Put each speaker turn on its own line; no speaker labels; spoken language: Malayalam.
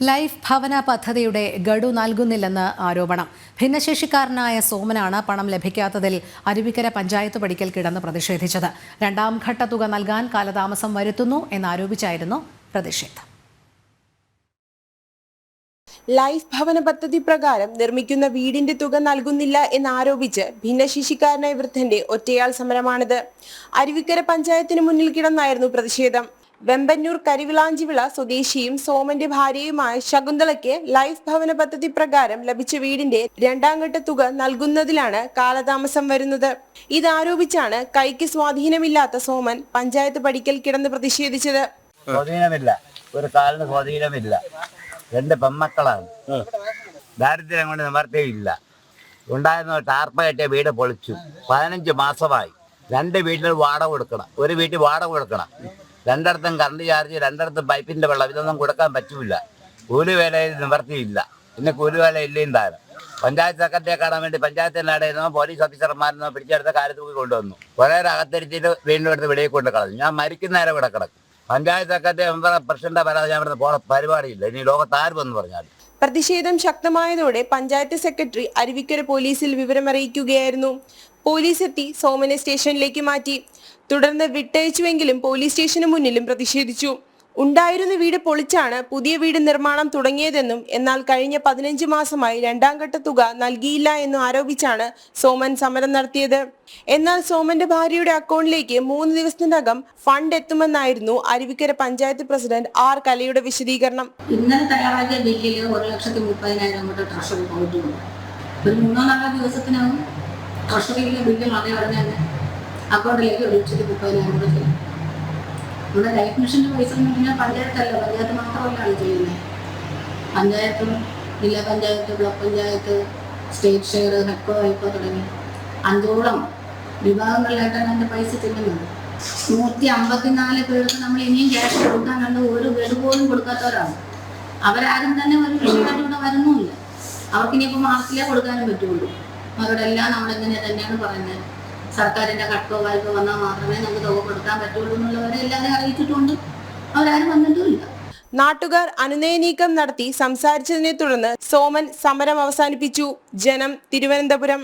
ലൈഫ് ഭവന പദ്ധതിയുടെ ഗഡു നൽകുന്നില്ലെന്ന് ആരോപണം. ഭിന്നശേഷിക്കാരനായ സോമനാണ് പണം ലഭിക്കാത്തതിൽ അരുവിക്കര പഞ്ചായത്ത് പടിക്കൽ കിടന്ന് പ്രതിഷേധിച്ചത്. രണ്ടാം ഘട്ട തുക നൽകാൻ കാലതാമസം വരുത്തുന്നു എന്നാരോപിച്ചായിരുന്നു പ്രതിഷേധം.
ലൈഫ് ഭവന പദ്ധതി പ്രകാരം നിർമ്മിക്കുന്ന വീടിന്റെ തുക നൽകുന്നില്ല എന്നാരോപിച്ച് ഭിന്നശേഷിക്കാരനായ വൃദ്ധന്റെ ഒറ്റയാൾ സമരമാണിത്. അരുവിക്കര പഞ്ചായത്തിന് മുന്നിൽ കിടന്നായിരുന്നു പ്രതിഷേധം. വെമ്പന്നൂർ കരിവിളാഞ്ചിവിള സ്വദേശിയും സോമന്റെ ഭാര്യയുമായ ശകുന്തളയ്ക്ക് ലൈഫ് ഭവന പദ്ധതി പ്രകാരം ലഭിച്ച വീടിന്റെ രണ്ടാം ഘട്ട തുക നൽകുന്നതിലാണ് കാലതാമസം വരുന്നത്. ഇതാരോപിച്ചാണ് കൈക്ക് സ്വാധീനമില്ലാത്ത സോമൻ പഞ്ചായത്ത് പടിക്കൽ കിടന്ന് പ്രതിഷേധിച്ചത്.
ഒരു കാലിന് സ്വാധീനമില്ല, രണ്ട് പെമ്മക്കളാണ്, ദാരിദ്ര്യം കൊണ്ട് നിവർത്തിയില്ല. ഉണ്ടായിരുന്ന ടാർപ്പ കെട്ടിയ വീട് പൊളിച്ചു. 15 മാസമായി. 2 വീട്ടിൽ വാടക കൊടുക്കണം, ഒരു വീട്ടിൽ വാടക കൊടുക്കണം, രണ്ടിടത്തും കറണ്ട് ചാർജ്, രണ്ടിടത്തും പൈപ്പിന്റെ വെള്ളം, ഇതൊന്നും കൊടുക്കാൻ പറ്റൂല. കൂലിവേലയിൽ നിവർത്തിയില്ല. പിന്നെ കൂലിവേല ഇല്ലേയും താരം. പഞ്ചായത്ത് സെക്രട്ടറിയെ കാണാൻ വേണ്ടി പഞ്ചായത്തിനടയിരുന്നോ പോലീസ് ഓഫീസർമാരെന്നോ പിടിച്ചെടുത്ത കാര്യത്തിൽ കൊണ്ടുവന്നു. കുറേ അകത്തിരിച്ചിട്ട് വീണ്ടും എടുത്ത് വെളിയിൽ കൊണ്ട് കളഞ്ഞു. ഞാൻ മരിക്കുന്നേരം ഇവിടെ കിടക്കും. പഞ്ചായത്ത് സെക്രട്ടറി മെമ്പർ പ്രസിഡന്റ് വരാതെ ഞാൻ ഇവിടെ പോണ പരിപാടിയില്ല. ഇനി ലോകത്താരുമെന്ന് പറഞ്ഞാൽ.
പ്രതിഷേധം ശക്തമായതോടെ പഞ്ചായത്ത് സെക്രട്ടറി അരുവിക്കര പോലീസിൽ വിവരമറിയിക്കുകയായിരുന്നു. പോലീസ് എത്തി സോമനെ സ്റ്റേഷനിലേക്ക് മാറ്റി. തുടർന്ന് വിട്ടയച്ചുവെങ്കിലും പോലീസ് സ്റ്റേഷന് മുന്നിലും പ്രതിഷേധിച്ചു. ഉണ്ടായിരുന്ന വീട് പൊളിച്ചാണ് പുതിയ വീട് നിർമ്മാണം തുടങ്ങിയതെന്നും എന്നാൽ കഴിഞ്ഞ 15 മാസമായി രണ്ടാം ഘട്ട തുക നൽകിയില്ല എന്നും ആരോപിച്ചാണ് സോമൻ സമരം നടത്തിയത്. എന്നാൽ സോമന്റെ ഭാര്യയുടെ അക്കൗണ്ടിലേക്ക് 3 ദിവസത്തിനകം ഫണ്ട് എത്തുമെന്നായിരുന്നു അരുവിക്കര പഞ്ചായത്ത് പ്രസിഡന്റ് ആർ കലയുടെ വിശദീകരണം.
ഇന്നലെ തയ്യാറാക്കിയ ബില്ലിൽ 1,30,000 ട്രഷറി പോയിട്ടുണ്ട്. ഒരു 3-4 ദിവസത്തിനകം ട്രഷറിയിലെ ബില്ല് മറികടന്ന് അക്കൗണ്ടിലേക്ക് 1,30,000 നമ്മുടെ ലൈഫ് മിഷന്റെ പൈസ എന്ന് പറഞ്ഞാൽ പഞ്ചായത്തല്ല, പഞ്ചായത്ത് മാത്രമല്ലാണ് ചെയ്യുന്നത്. പഞ്ചായത്തും ജില്ലാ panchayat, block panchayat, state share, ഹെക്കോ, ഹൈക്കോ തുടങ്ങി 5ഓളം വിഭാഗങ്ങളിലായിട്ടാണ് അതിൻ്റെ പൈസ ചെല്ലുന്നത്. 154 പേർക്ക് നമ്മൾ ഇനിയും ക്യാഷ് കൊടുക്കാനുണ്ട്. ഒരു ഗഡു പോലും കൊടുക്കാത്തവരാണ്. അവരാരും തന്നെ ഒരു വിഷയമായിട്ട് ഇവിടെ വരുന്നുമില്ല. അവർക്കിനിയിപ്പോൾ മാർച്ചിലേ കൊടുക്കാനും പറ്റുള്ളൂ. അവരോടെല്ലാം നമ്മളിങ്ങനെ തന്നെയാണ് പറയുന്നത്. സർക്കാരിന്റെ കട്ടോ വായ്പ വന്നാൽ മാത്രമേ നമുക്ക് തുക കൊടുക്കാൻ പറ്റുള്ളൂ എന്നുള്ളവരെ എല്ലാവരും അറിയിച്ചിട്ടുണ്ട്. അവരാരും വന്നിട്ടുമില്ല.
നാട്ടുകാർ അനുനയ നീക്കം നടത്തി സംസാരിച്ചതിനെ തുടർന്ന് സോമൻ സമരം അവസാനിപ്പിച്ചു. ജനം, തിരുവനന്തപുരം.